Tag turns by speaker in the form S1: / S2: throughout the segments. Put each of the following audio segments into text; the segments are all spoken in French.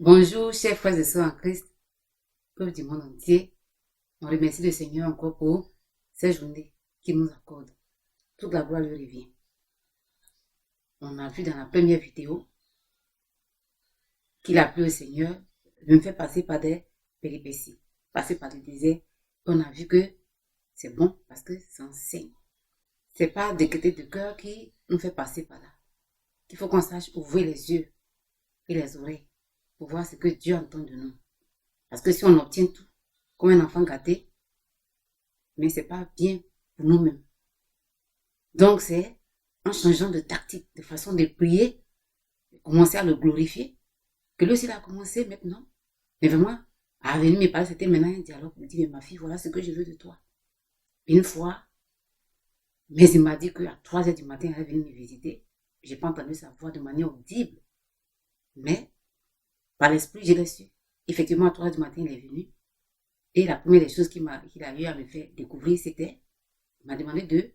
S1: Bonjour, chers frères et sœurs en Christ, peuple du monde entier. On remercie le Seigneur encore pour cette journée qu'il nous accorde. Toute la gloire lui revient. On a vu dans la première vidéo qu'il a plu au Seigneur de me faire passer par des péripéties, passer par le désert. On a vu que c'est bon parce que ça enseigne. C'est pas des quêtes de cœur qui nous fait passer par là. Il faut qu'on sache ouvrir les yeux et les oreilles pour voir ce que Dieu entend de nous. Parce que si on obtient tout, comme un enfant gâté, mais c'est pas bien pour nous-mêmes. Donc c'est en changeant de tactique, de façon de prier, de commencer à le glorifier, que lui aussi il a commencé maintenant. Mais vraiment, à venir me parler, c'était maintenant un dialogue. Il me dit, mais ma fille, voilà ce que je veux de toi. Une fois, mais il m'a dit qu'à 3 heures du matin, elle est venue me visiter. J'ai pas entendu sa voix de manière audible. Mais, par l'esprit, je l'ai su. Effectivement, à 3 heures du matin, il est venu. Et la première des choses qu'il a eu à me faire découvrir, c'était, il m'a demandé de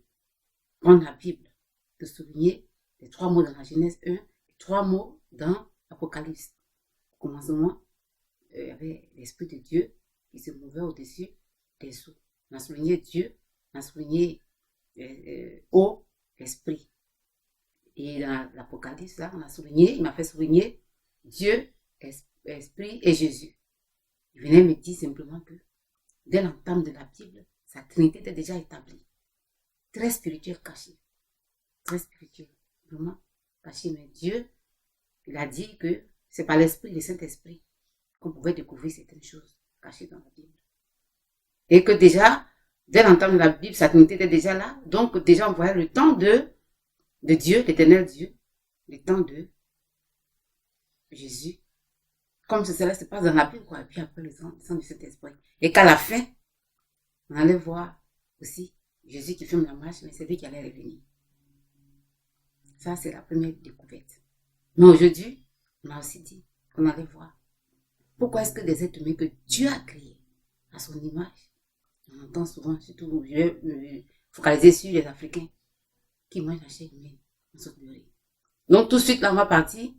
S1: prendre la Bible, de souligner les 3 mots dans la Genèse 1, et 3 mots dans l'Apocalypse. Au commencement, il y avait l'Esprit de Dieu qui se mouvait au-dessus des eaux. On a souligné Dieu, on a souligné eau, l'Esprit. Et dans l'Apocalypse, là, on a souligné, il m'a fait souligner Dieu, Esprit et Jésus. Il venait me dire simplement que dès l'entame de la Bible, sa Trinité était déjà établie. Très spirituel, caché. Très spirituel. Vraiment caché. Mais Dieu, il a dit que c'est par l'Esprit, le Saint-Esprit, qu'on pouvait découvrir certaines choses cachées dans la Bible. Et que déjà, dès l'entame de la Bible, sa Trinité était déjà là. Donc déjà, on voyait le temps de Dieu, l'éternel Dieu, le temps de Jésus. Comme cela se passe dans la Bible, quoi. Et puis après, le sang du Saint-Esprit. Et qu'à la fin, on allait voir aussi Jésus qui filme la marche, mais c'est lui qui allait revenir. Ça, c'est la première découverte. Mais aujourd'hui, on a aussi dit qu'on allait voir. Pourquoi est-ce que des êtres humains que Dieu a créés à son image, on entend souvent, surtout, je vais me focaliser sur les Africains qui mangent la chair humaine en saute de riz. Donc tout de suite, là, on va partir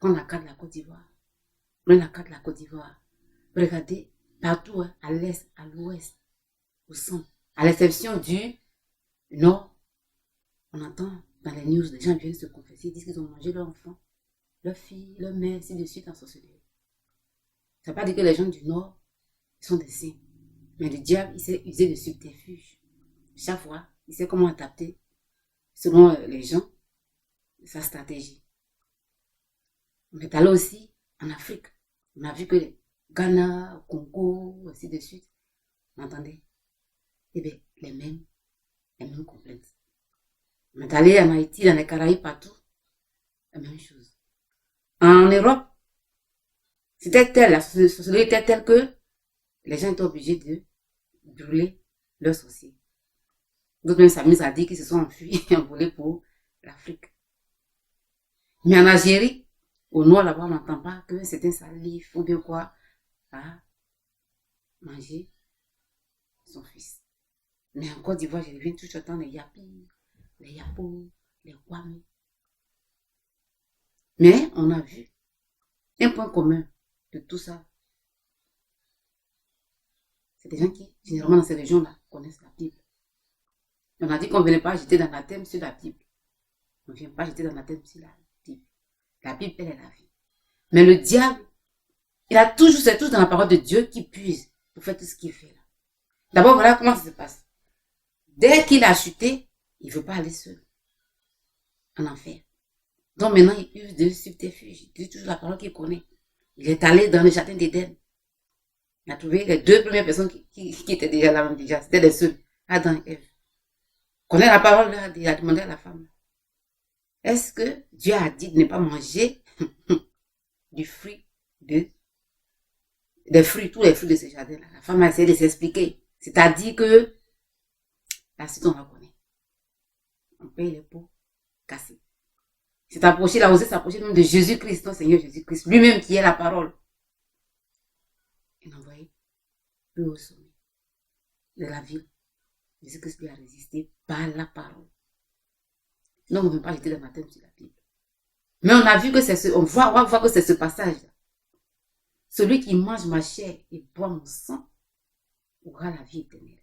S1: prendre la carte de la Côte d'Ivoire. Prenez la carte de la Côte d'Ivoire. Regardez partout, hein, à l'est, à l'ouest, au centre, à l'exception du nord. On entend dans les news, les gens viennent se confesser, ils disent qu'ils ont mangé leur enfant, leur fille, leur mère, ainsi de suite en sorcellerie. Ça ne veut pas dire que les gens du nord sont des saints. Mais le diable, il sait user de subterfuge. Chaque fois, il sait comment adapter, selon les gens, sa stratégie. On est allé aussi en Afrique. On a vu que les Ghana, Congo, ainsi de suite, on entendait, eh bien, les mêmes complaintes. On est allé en Haïti, dans les Caraïbes, partout, la même chose. En Europe, c'était tel, la société était telle que les gens étaient obligés de brûler leurs sorciers. D'autres même s'amusent à dire qu'ils se sont enfuis et envolés pour l'Afrique. Mais en Algérie, au nord là-bas, on n'entend pas que c'est un salif ou bien quoi à manger son fils. Mais en Côte d'Ivoire, je reviens tout le temps les yapis, les yapos, les kwame. Mais on a vu un point commun de tout ça. C'est des gens qui, généralement dans ces régions-là, connaissent la Bible. On a dit qu'on ne venait pas jeter dans la thème sur la Bible. On ne vient pas jeter dans la thème sur la Bible. La Bible, elle est la vie. Mais le diable, il a toujours, c'est toujours dans la parole de Dieu qu'il puise pour faire tout ce qu'il fait là. D'abord, voilà comment ça se passe. Dès qu'il a chuté, il ne veut pas aller seul en enfer. Donc maintenant, il use de subterfuge. Il dit toujours la parole qu'il connaît. Il est allé dans le jardin d'Éden. Il a trouvé les 2 premières personnes qui étaient déjà là, déjà. C'était les seuls. Adam et Ève. Connaît la parole, là, il a demandé à la femme. Est-ce que Dieu a dit de ne pas manger du fruit des fruits, tous les fruits de ce jardin-là? La femme a essayé de s'expliquer. C'est-à-dire que la suite, on la connaît. On paye les pots cassés. C'est approché, il a osé s'approcher même de Jésus-Christ, ton Seigneur Jésus-Christ, lui-même qui est la parole. Il a envoyé plus au sommet de la ville. Jésus-Christ lui a résisté par la parole. Donc, on ne veut pas jeter le matin sur la Bible. Mais on a vu que c'est on va voir que c'est ce passage-là celui qui mange ma chair et boit mon sang aura la vie éternelle.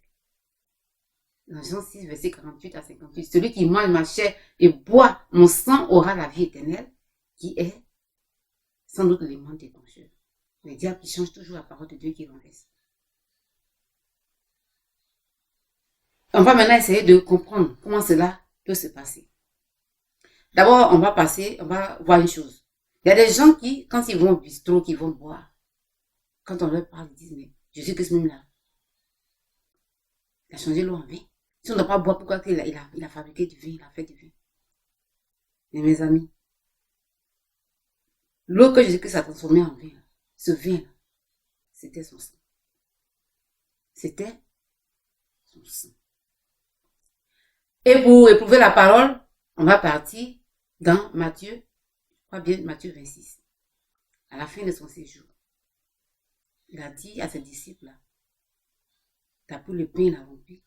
S1: Dans Jean 6, verset 48 à 58, celui qui mange ma chair et boit mon sang aura la vie éternelle, qui est sans doute l'élément déclencheur. Le diable qui change toujours la parole de Dieu qui renverse. On va maintenant essayer de comprendre comment cela peut se passer. D'abord, on va voir une chose. Il y a des gens qui, quand ils vont au bistrot, qui vont boire, quand on leur parle, ils disent, mais Jésus-Christ même là, il a changé l'eau en vin. Si on ne doit pas boire, pourquoi il a fabriqué du vin, il a fait du vin. Mais mes amis, l'eau que Jésus-Christ a transformée en vin, ce vin-là, c'était son sang. C'était son sang. Et pour éprouver la parole, on va partir dans Matthieu, je crois bien Matthieu 26. À la fin de son séjour, il a dit à ses disciples, t'as pris le pain, il a rompu.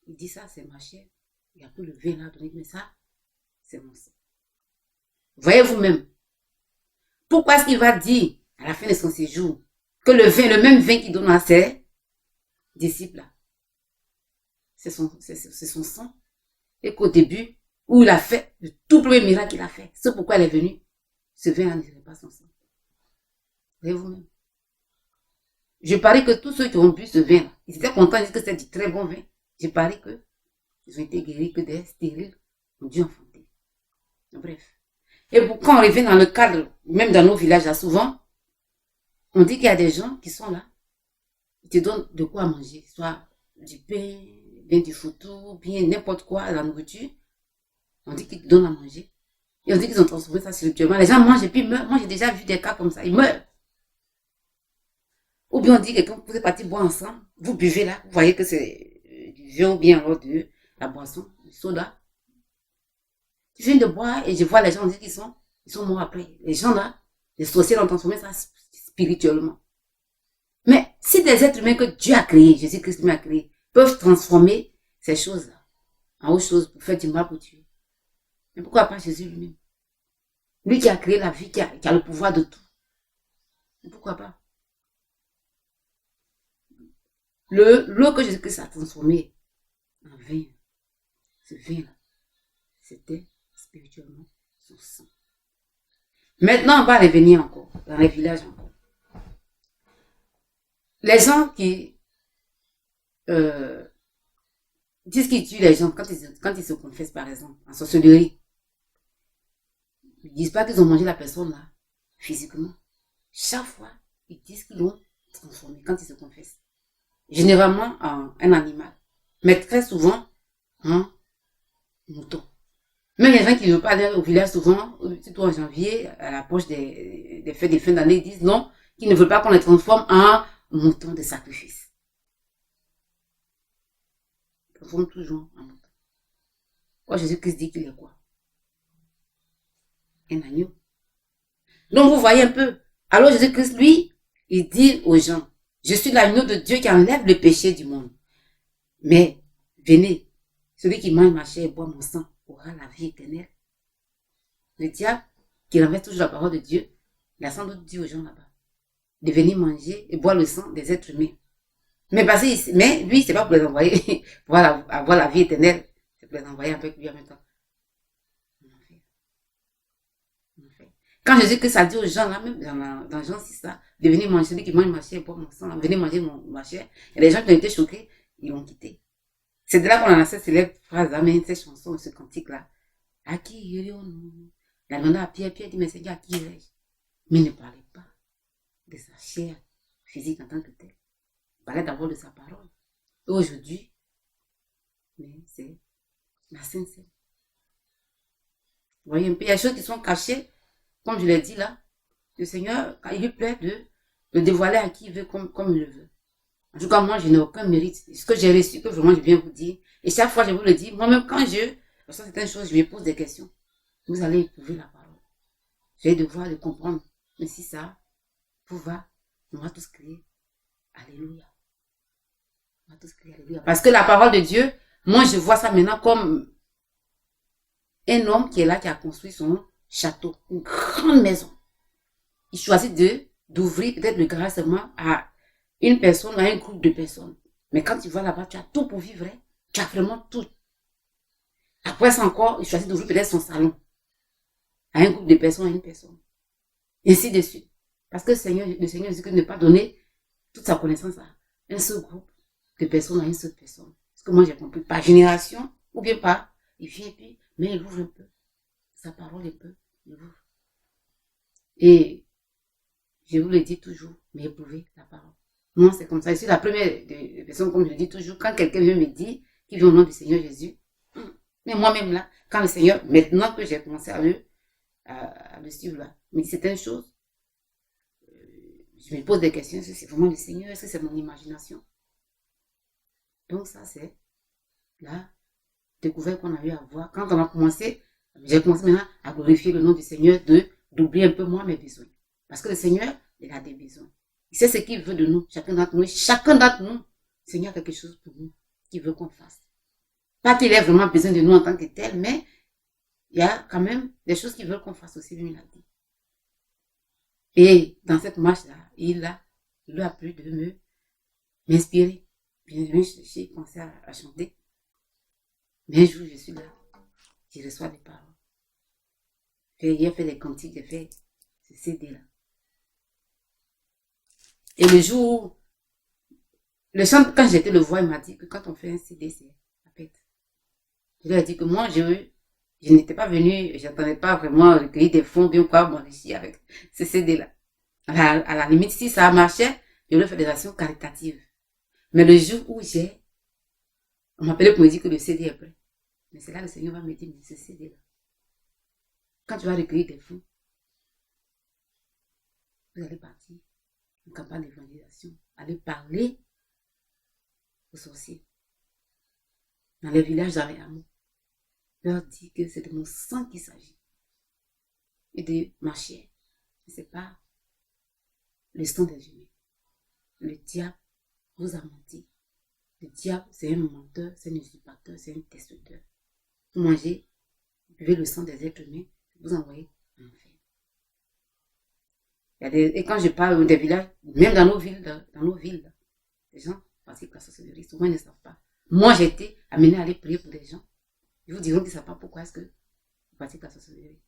S1: Il dit ça, c'est ma chair. Il a pris le vin, il a donné, mais ça, c'est mon sang. Voyez vous-même. Pourquoi est-ce qu'il va dire à la fin de son séjour que le vin, le même vin qu'il donne à ses disciples, c'est son sang? Et qu'au début, où il a fait le tout premier miracle qu'il a fait, c'est pourquoi elle est venue, ce vin-là ne serait pas son sang. Voyez vous-même. Je parie que tous ceux qui ont bu ce vin-là, ils étaient contents, ils disaient que c'est du très bon vin. Je parie que ils ont été guéris, que des stériles ont dû enfanter. Bref. Et quand on revient dans le cadre, même dans nos villages, là, souvent, on dit qu'il y a des gens qui sont là, ils te donnent de quoi manger, soit du pain, bien du photo, bien n'importe quoi, la nourriture. On dit qu'ils te donnent à manger. Et on dit qu'ils ont transformé ça spirituellement. Les gens mangent et puis meurent. Moi, j'ai déjà vu des cas comme ça, ils meurent. Ou bien on dit que quand vous êtes partis boire ensemble, vous buvez là, vous voyez que c'est du vin ou bien alors de la boisson, du soda. Je viens de boire et je vois les gens, on dit qu'ils sont morts après. Les gens là, les sorciers ont transformé ça spirituellement. Mais si des êtres humains que Dieu a créés, Jésus-Christ lui a créé, peuvent transformer ces choses-là en autre chose pour faire du mal pour Dieu, mais pourquoi pas Jésus lui-même? Lui qui a créé la vie, qui a le pouvoir de tout. Mais pourquoi pas? L'eau que Jésus-Christ a transformé en vin, ce vin-là, c'était spirituellement son sang. Maintenant, on va revenir encore, dans les villages encore. Les gens qui disent qu'ils tuent les gens quand ils se confessent, par exemple, en sorcellerie, ils ne disent pas qu'ils ont mangé la personne là, physiquement. Chaque fois, ils disent qu'ils l'ont transformé quand ils se confessent. Généralement en un animal, mais très souvent en mouton. Même les gens qui ne veulent pas aller au village souvent, surtout en janvier, à l'approche des fêtes de fin d'année, ils disent non, qu'ils ne veulent pas qu'on les transforme en mouton de sacrifice. Ils transforment toujours en mouton. Oh, Jésus-Christ dit qu'il est quoi? Un agneau. Donc vous voyez un peu. Alors Jésus-Christ, lui, il dit aux gens, je suis l'agneau de Dieu qui enlève le péché du monde. Mais, venez, celui qui mange ma chair et boit mon sang aura la vie éternelle. Le diable, qui renverse toujours la parole de Dieu, il a sans doute dit aux gens là-bas, de venir manger et boire le sang des êtres humains. Mais lui, c'est pas pour les envoyer, pour avoir la vie éternelle, c'est pour les envoyer avec lui en même temps. Quand Jésus-Christ a dit aux gens là, même dans Jean 6 là, de venir manger, celui qui mange ma chair et boit mon sang, venez manger ma chair, et les gens qui ont été choqués, ils l'ont quitté. C'est de là qu'on a cette célèbre phrase là, mais cette chanson, ce cantique là. À qui irions-nous? Il a demandé à Pierre, Pierre dit, mais Seigneur, à qui irai-je? Mais il ne parlait pas de sa chair physique en tant que telle. Il parlait d'abord de sa parole. Et aujourd'hui, mais c'est la Sainte Seine. Vous voyez un peu, il y a des choses qui sont cachées, comme je l'ai dit là. Le Seigneur, il lui plaît de le dévoiler à qui il veut, comme il le veut. En tout cas, moi, je n'ai aucun mérite. Ce que j'ai reçu, que vraiment je viens vous dire. Et chaque fois, je vous le dis, moi-même, quand je ressens certaines choses, je me pose des questions. Vous allez éprouver la parole. J'ai devoir de comprendre. Mais si ça vous va, on va tous crier Alléluia. On va tous crier Alléluia. Parce que la parole de Dieu, moi, je vois ça maintenant comme un homme qui est là, qui a construit son château, une grande maison. Il choisit de d'ouvrir peut-être le garage seulement à une personne, à un groupe de personnes. Mais quand tu vas là-bas, tu as tout pour vivre. Hein. Tu as vraiment tout. Après ça encore, il choisit d'ouvrir peut-être son salon à un groupe de personnes, à une personne. Et ainsi de suite. Parce que le Seigneur dit que ne pas donner toute sa connaissance à un seul groupe de personnes, à une seule personne. Parce que moi, j'ai compris, par génération, ou bien pas, il vient et puis, mais il ouvre un peu. Sa parole un peu, il ouvre. Et je vous le dis toujours, mais éprouvez la parole. Moi, c'est comme ça. Je suis la première des personnes, comme je le dis toujours, quand quelqu'un vient me dire qu'il vient au nom du Seigneur Jésus, mais moi-même là, quand le Seigneur, maintenant que j'ai commencé à le suivre là, me dit certaines choses, je me pose des questions, est-ce que c'est vraiment le Seigneur, est-ce que c'est mon imagination? Donc ça, c'est la découverte qu'on a eu à voir. Quand on a commencé, j'ai commencé maintenant à glorifier le nom du Seigneur, d'oublier un peu moi mes besoins. Parce que le Seigneur, il a des besoins. Il sait ce qu'il veut de nous, chacun d'entre nous. Chacun d'entre nous, le Seigneur a quelque chose pour nous qu'il veut qu'on fasse. Pas qu'il ait vraiment besoin de nous en tant que tel, mais il y a quand même des choses qu'il veut qu'on fasse aussi, lui, il a dit. Et dans cette marche-là, il lui a plu de m'inspirer. Bien, j'ai commencé à chanter. Mais un jour, je suis là, je reçois des paroles. J'ai fait des cantiques, j'ai fait ce CD-là. Et le jour, le chant, quand j'étais le voir, il m'a dit que quand on fait un CD, c'est la pète. Je lui ai dit que moi, je n'étais pas venue, j'attendais pas vraiment recueillir des fonds, bien quoi, m'enrichir avec ce CD-là. À la limite, si ça marchait, je voulais faire des actions caritatives. Mais le jour où on m'appelait pour me dire que le CD est prêt. Mais c'est là que le Seigneur va me dire, mais ce CD-là, quand tu vas recueillir des fonds, vous allez partir en campagne d'évangélisation, aller parler aux sorciers dans les villages, dans les hameaux. Leur dire que c'est de mon sang qu'il s'agit et de ma chair. Ce n'est pas le sang des humains. Le diable vous a menti. Le diable, c'est un menteur, c'est un usurpateur, c'est un destructeur. Vous mangez, vous buvez le sang des êtres humains, vous envoyez en enfer. Et quand je parle des villages, même dans nos villes, les gens pratiquent la sorcellerie, souvent ils ne savent pas. Moi, j'ai été amenée à aller prier pour des gens. Ils vous diront qu'ils ne savent pas pourquoi est-ce que vous pratiquez la sorcellerie.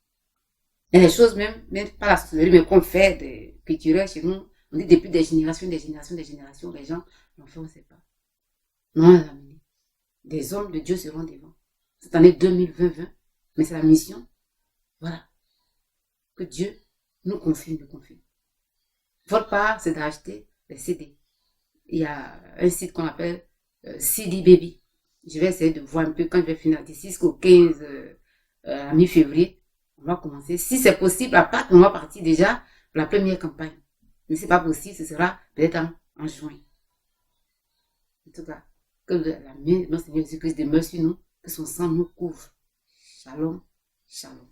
S1: Il y a des choses même pas la sorcellerie, mais qu'on fait des culturels chez nous. On dit depuis des générations, les gens l'ont fait, on ne sait pas. Non, on l'a amené. Des hommes de Dieu seront devant. Cette année 2020, mais c'est la mission. Voilà. Que Dieu nous confie. Votre part, c'est d'acheter des CD. Il y a un site qu'on appelle CD Baby. Je vais essayer de voir un peu quand je vais finir d'ici jusqu'au 15 à mi-février. On va commencer. Si c'est possible, à Pâques, on va partir déjà pour la première campagne. Mais si c'est pas possible, ce sera peut-être en juin. En tout cas, que la main de notre Seigneur Jésus-Christ demeure sur nous, que son sang nous couvre. Shalom, shalom.